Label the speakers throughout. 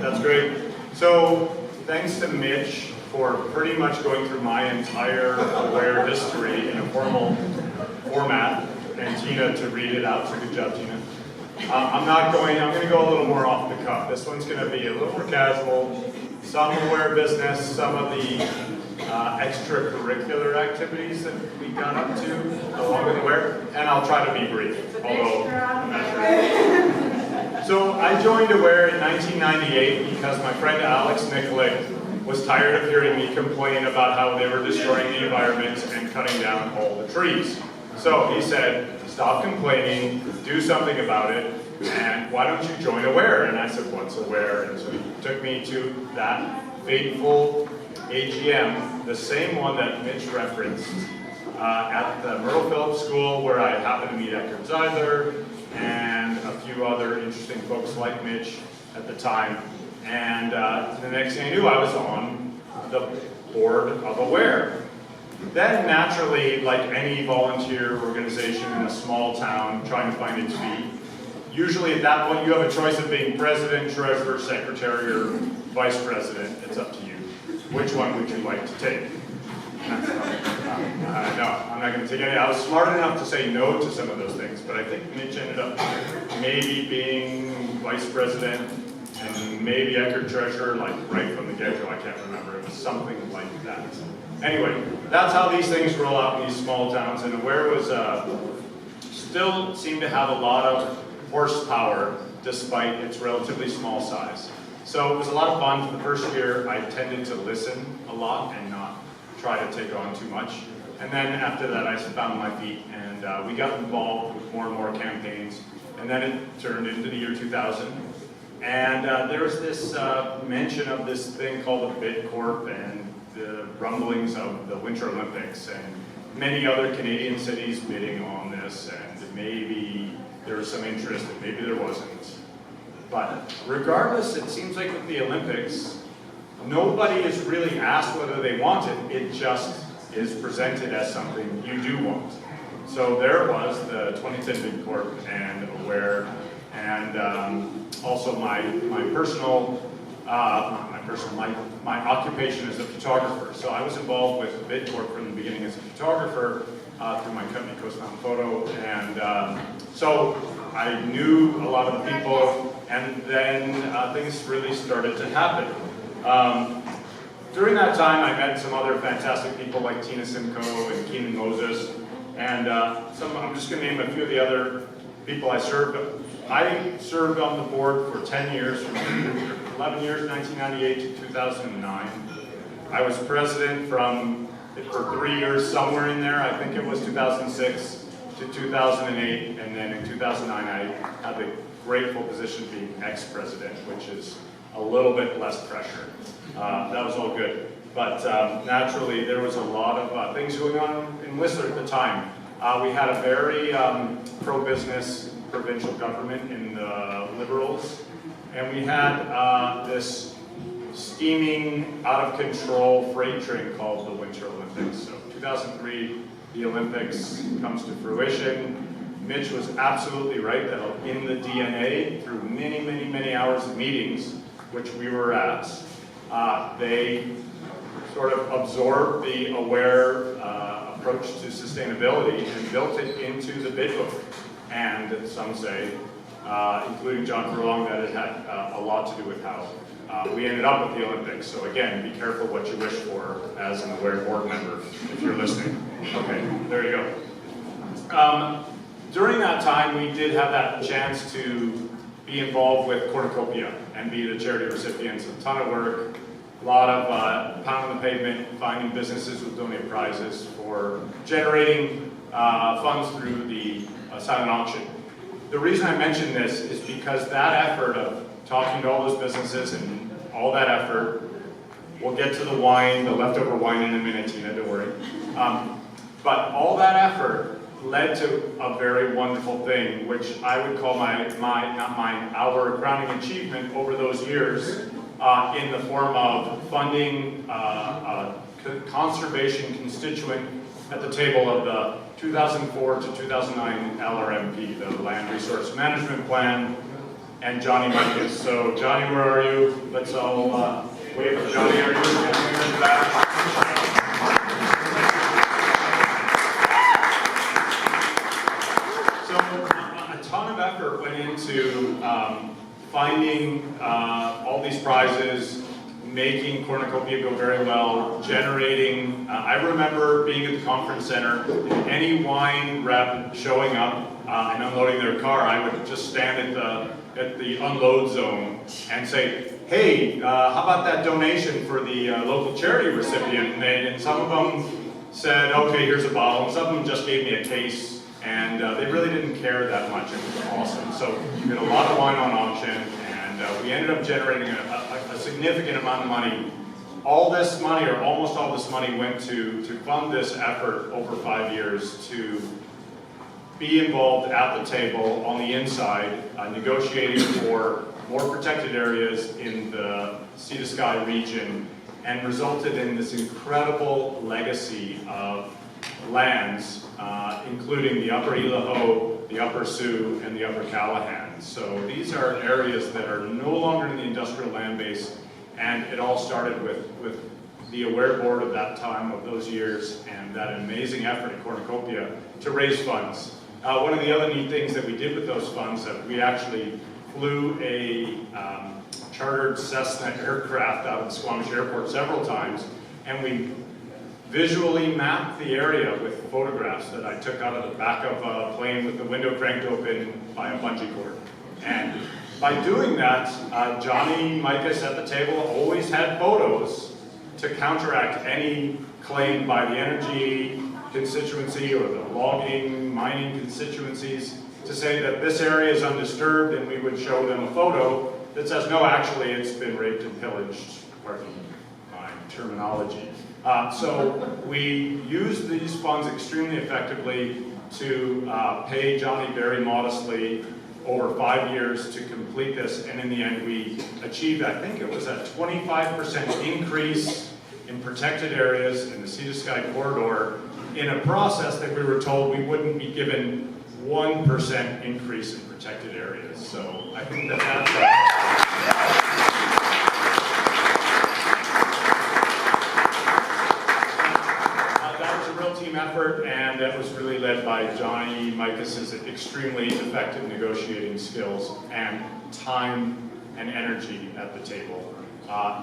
Speaker 1: That's great. So thanks to Mitch for pretty much going through my entire Aware history in a formal format, and Tina to read it out. So good job, Tina. I'm going to go a little more off the cuff. This one's going to be a little more casual. Some Aware business, some of the extracurricular activities that we got up to along with Aware, and I'll try to be brief. So I joined Aware in 1998 because my friend Alex Nicklick was tired of hearing me complain about how they were destroying the environment and cutting down all the trees. So he said, stop complaining, do something about it, and why don't you join Aware? And I said, what's Aware? And so he took me to that fateful AGM, the same one that Mitch referenced, at the Myrtle Phillips School, where I happened to meet Eckert Zeidler and a few other interesting folks like Mitch at the time. And the next thing I knew, I was on the board of Aware. Then naturally, like any volunteer organization in a small town trying to find its feet, usually at that point you have a choice of being president, treasurer, secretary, or vice president. It's up to you. Which one would you like to take? No, I'm not going to take any. I was smart enough to say no to some of those things, but I think Mitch ended up maybe being vice president and maybe Eckert treasurer, like right from the get-go. I can't remember. It was something like that. Anyway, that's how these things roll out in these small towns, and Aware was still seemed to have a lot of horsepower despite its relatively small size. So it was a lot of fun. For the first year, I tended to listen a lot and not try to take on too much. And then after that, I found my feet, and we got involved with more and more campaigns. And then it turned into the year 2000. And there was this mention of this thing called a bid corp and the rumblings of the Winter Olympics and many other Canadian cities bidding on this, and maybe there was some interest and maybe there wasn't. But regardless, it seems like with the Olympics, nobody is really asked whether they want it. It just is presented as something you do want. So there was the 2010 Bid Corp and Aware, and also my occupation as a photographer. So I was involved with Bid Corp from the beginning as a photographer through my company, Coast Mountain Photo, and so I knew a lot of the people, and then things really started to happen. During that time, I met some other fantastic people like Tina Simcoe and Keenan Moses, and I'm just going to name a few of the other people I served. I served on the board for 10 years, from 11 years, 1998 to 2009. I was president for 3 years, somewhere in there. I think it was 2006 to 2008, and then in 2009 I had the grateful position of being ex-president, which is a little bit less pressure. That was all good. But naturally, there was a lot of things going on in Whistler at the time. We had a very pro-business provincial government in the Liberals, and we had this steaming, out-of-control freight train called the Winter Olympics. So 2003, the Olympics comes to fruition. Mitch was absolutely right that in the DNA, through many, many, many hours of meetings, which we were at, they sort of absorbed the Aware approach to sustainability and built it into the bid book. And some say, including John Furlong, that it had a lot to do with how we ended up with the Olympics. So again, be careful what you wish for as an Aware board member, if you're listening. Okay, there you go. During that time, we did have that chance to be involved with Cornucopia and be the charity recipients of a ton of work, a lot of pound on the pavement, finding businesses with donate prizes for generating funds through the silent auction. The reason I mention this is because that effort of talking to all those businesses and all that effort, we'll get to the wine, the leftover wine in a minute, Tina, don't worry. But all that effort led to a very wonderful thing, which I would call our crowning achievement over those years in the form of funding a conservation constituent at the table of the 2004 to 2009 LRMP, the Land Resource Management Plan, and Johnny Mikas. So Johnny, where are you? Let's all wave for Johnny. Are you in the back? So a ton of effort went into finding all these prizes, making Cornucopia go very well, generating, I remember being at the conference center, any wine rep showing up and unloading their car, I would just stand at the unload zone and say, hey, how about that donation for the local charity recipient? And some of them said, okay, here's a bottle, and some of them just gave me a case, and they really didn't care that much. It was awesome. So we had a lot of wine on auction, and we ended up generating a significant amount of money. All this money, or almost all this money, went to fund this effort over 5 years to be involved at the table on the inside, negotiating for more protected areas in the Sea to Sky region, and resulted in this incredible legacy of lands, including the Upper Ilaho, the Upper Sioux, and the Upper Callahan. So these are areas that are no longer in the industrial land base, and it all started with the Aware Board of that time, of those years, and that amazing effort at Cornucopia to raise funds. One of the other neat things that we did with those funds, that we actually flew a chartered Cessna aircraft out of Squamish Airport several times, and we visually mapped the area with photographs that I took out of the back of a plane with the window cranked open by a bungee cord. And by doing that, Johnny Mikas at the table always had photos to counteract any claim by the energy constituency or the logging, mining constituencies to say that this area is undisturbed, and we would show them a photo that says, no, actually it's been raped and pillaged, pardon my terminology. So we used these funds extremely effectively to pay Johnny very modestly over 5 years to complete this, and in the end we achieved, I think it was a 25% increase in protected areas in the Sea to Sky corridor, in a process that we were told we wouldn't be given 1% increase in protected areas. So I think that's that was a real team effort, and that was really led by Johnny Mikas' extremely effective negotiating skills and time and energy at the table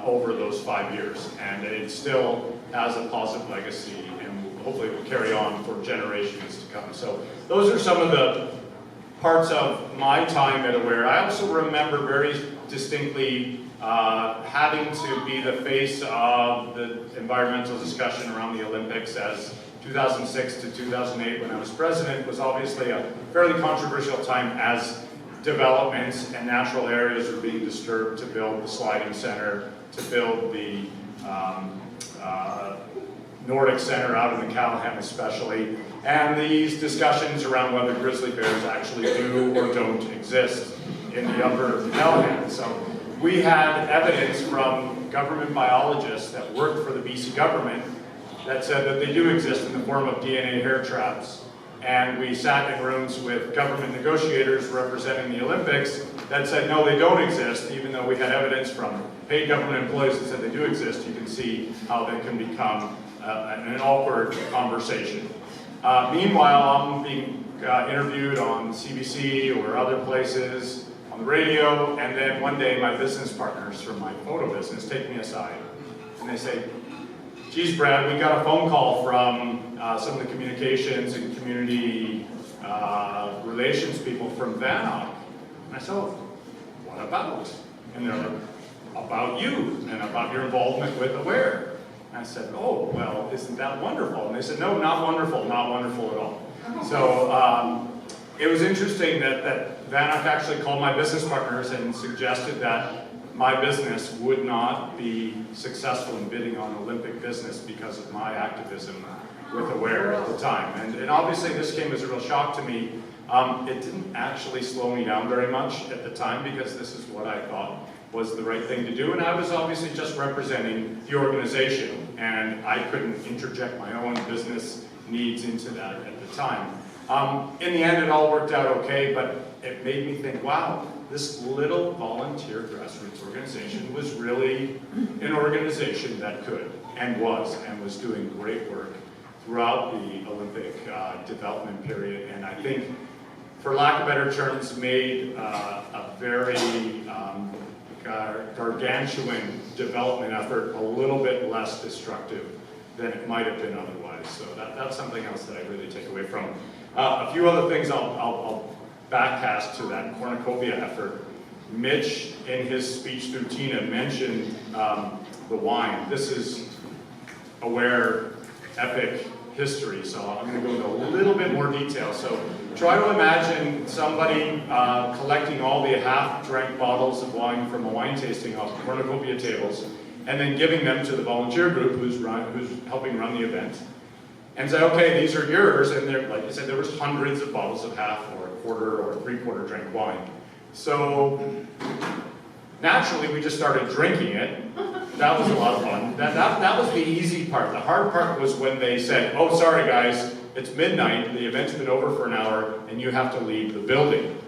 Speaker 1: over those 5 years. And it still has a positive legacy, and hopefully it will carry on for generations to come. So those are some of the parts of my time at Aware. I also remember very distinctly having to be the face of the environmental discussion around the Olympics, as 2006 to 2008, when I was president, was obviously a fairly controversial time as developments and natural areas were being disturbed to build the sliding center, to build the Nordic Center out in the Callahan especially, and these discussions around whether grizzly bears actually do or don't exist in the Upper Callahan. So we had evidence from government biologists that worked for the BC government that said that they do exist in the form of DNA hair traps. And we sat in rooms with government negotiators representing the Olympics that said, no, they don't exist, even though we had evidence from paid government employees that said they do exist. You can see how they can become an awkward conversation. Meanwhile, I'm being interviewed on CBC or other places, on the radio, and then one day my business partners from my photo business take me aside, and they say, geez, Brad, we got a phone call from some of the communications and community relations people from VANOC. And I said, oh, what about? And they're like, about you and about your involvement with Aware. And I said, oh, well, isn't that wonderful? And they said, no, not wonderful at all. So it was interesting that VANOC actually called my business partners and suggested that my business would not be successful in bidding on Olympic business because of my activism with Aware at the time. And obviously this came as a real shock to me. It didn't actually slow me down very much at the time, because this is what I thought was the right thing to do, and I was obviously just representing the organization, and I couldn't interject my own business needs into that at the time. In the end, it all worked out okay, but it made me think, wow, this little volunteer grassroots organization was really an organization that could and was doing great work throughout the Olympic development period, and I think, for lack of better terms, made a very gargantuan development effort a little bit less destructive than it might have been otherwise. So that's something else that I really take away from. A few other things I'll backcast to that Cornucopia effort. Mitch, in his speech through Tina, mentioned the wine. This is Aware epic history, so I'm going to go into a little bit more detail. So try to imagine somebody collecting all the half-drank bottles of wine from a wine tasting off the Cornucopia tables, and then giving them to the volunteer group who's helping run the event, and say, okay, these are yours, and there, like I said, there was hundreds of bottles of half or a quarter or three-quarter drank wine. So naturally, we just started drinking it. That was a lot of fun. That was the easy part. The hard part was when they said, oh, sorry guys, it's midnight, the event's been over for an hour, and you have to leave the building.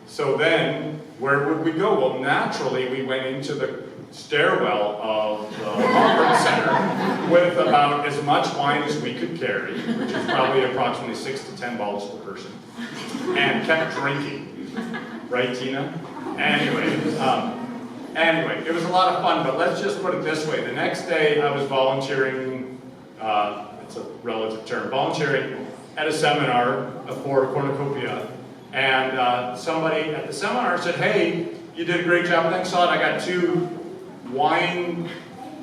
Speaker 1: So then, where would we go? Well, naturally, we went into the stairwell of the conference center with about as much wine as we could carry, which is probably approximately 6 to 10 bottles per person, and kept drinking. Right, Tina? Anyway, it was a lot of fun, but let's just put it this way. The next day, I was volunteering, it's a relative term, volunteering at a seminar for Cornucopia, and somebody at the seminar said, hey, you did a great job, thanks a lot. I got 2 wine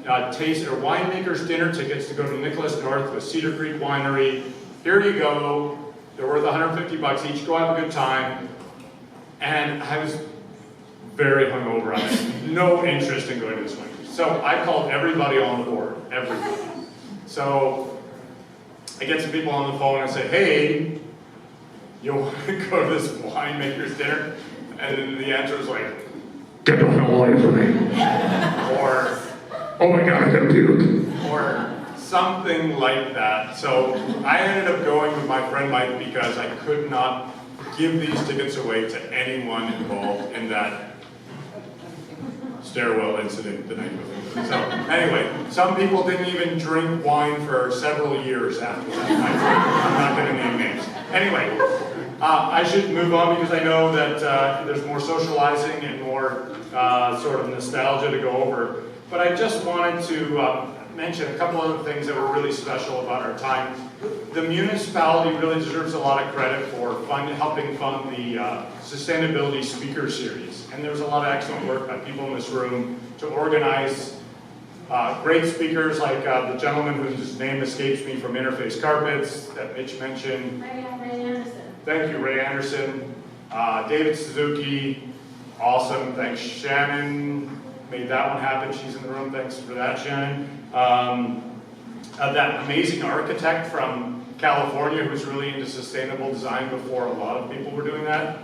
Speaker 1: winemakers dinner tickets to go to Nicholas North with Cedar Creek Winery. Here you go. They're worth $150 each. Go have a good time. And I was very hungover. I had no interest in going to this one. So I called everybody on the board, everybody. So I get some people on the phone and I say, hey, you want to go to this winemaker's dinner? And the answer was like, get the hell away from me. Or, oh my God, I gotta puke. Or something like that. So I ended up going with my friend Mike because I could not give these tickets away to anyone involved in that stairwell incident the night before. So anyway, some people didn't even drink wine for several years after that. I'm not going to name names. Anyway, I should move on because I know that there's more socializing and more sort of nostalgia to go over. But I just wanted to mention a couple other things that were really special about our time. The municipality really deserves a lot of credit for helping fund the Sustainability Speaker Series. And there was a lot of excellent work by people in this room to organize great speakers like the gentleman whose name escapes me from Interface Carpets that Mitch mentioned.
Speaker 2: Ray Anderson.
Speaker 1: Thank you, Ray Anderson. David Suzuki, awesome, thanks. Shannon made that one happen, she's in the room, thanks for that, Shannon. That amazing architect from California who's really into sustainable design before a lot of people were doing that,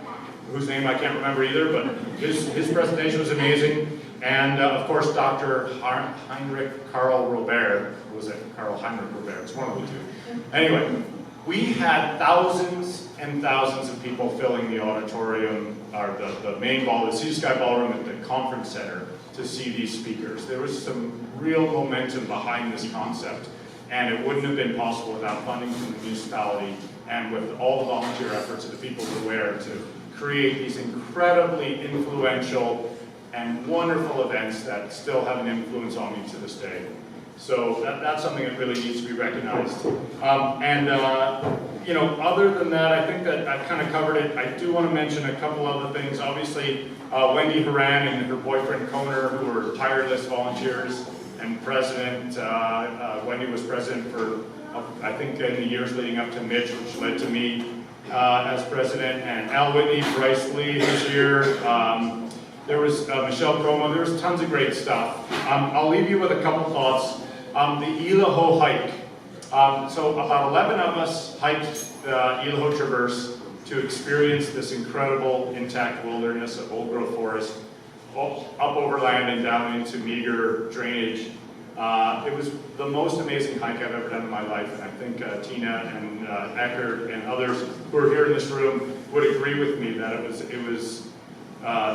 Speaker 1: whose name I can't remember either, but his presentation was amazing. And of course, Dr. Heinrich Karl Robert, or was it Karl Heinrich Robert? It's one of the two. Anyway, we had thousands and thousands of people filling the auditorium, or the main ball, the Sea Sky Ballroom at the conference center to see these speakers. There was some real momentum behind this concept, and it wouldn't have been possible without funding from the municipality and with all the volunteer efforts of the people who were there to create these incredibly influential and wonderful events that still have an influence on me to this day. So that's something that really needs to be recognized. You know, other than that, I think that I've kind of covered it. I do want to mention a couple other things. Obviously, Wendy Horan and her boyfriend Koner, who were tireless volunteers and president. Wendy was president for, I think, in the years leading up to Mitch, which led to me as president. And Al Whitney, Bryce Lee this year. There was Michelle Promo. There was tons of great stuff. I'll leave you with a couple thoughts. The Ilaho hike. So about 11 of us hiked the Ilaho Traverse to experience this incredible intact wilderness of old-growth forest, up overland and down into meager drainage. It was the most amazing hike I've ever done in my life, and I think Tina and Eckert and others who are here in this room would agree with me that it was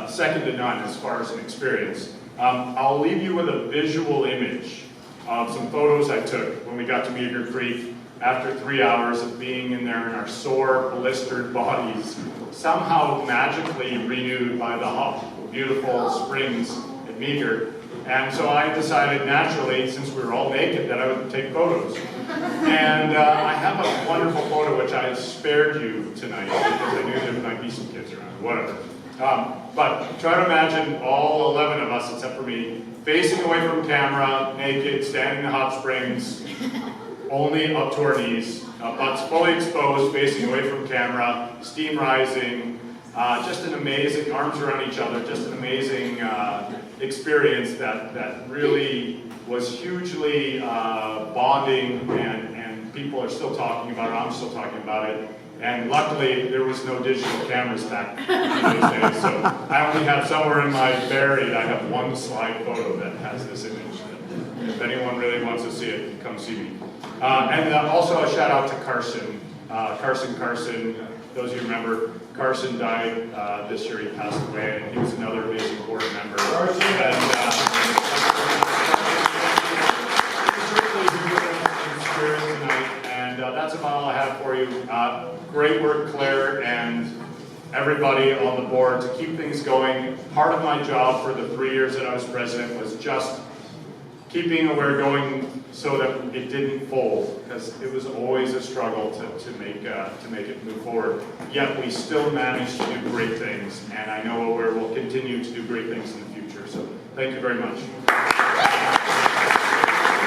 Speaker 1: second to none as far as an experience. I'll leave you with a visual image of some photos I took when we got to Meager Creek after 3 hours of being in there in our sore, blistered bodies, somehow magically renewed by the hot, beautiful springs at Meager. And so I decided naturally, since we were all naked, that I would take photos. And I have a wonderful photo which I spared you tonight because I knew there might be some kids around, whatever. But try to imagine all 11 of us, except for me, facing away from camera, naked, standing in the hot springs, only up to our knees, butts fully exposed, facing away from camera, steam rising, just an amazing, arms around each other, just an amazing experience that really was hugely bonding, and people are still talking about it, I'm still talking about it. And luckily, there was no digital cameras back in those days, so I only have somewhere in my buried, I have one slide photo that has this image. If anyone really wants to see it, come see me. And also a shout out to Carson. Carson, those of you remember, Carson died this year, he passed away, and he was another amazing board member. Carson. And that's about all I have for you. Great work, Claire, and everybody on the board to keep things going. Part of my job for the 3 years that I was president was just keeping Aware going so that it didn't fold, because it was always a struggle to make it move forward. Yet we still managed to do great things, and I know Aware will continue to do great things in the future. So thank you very much.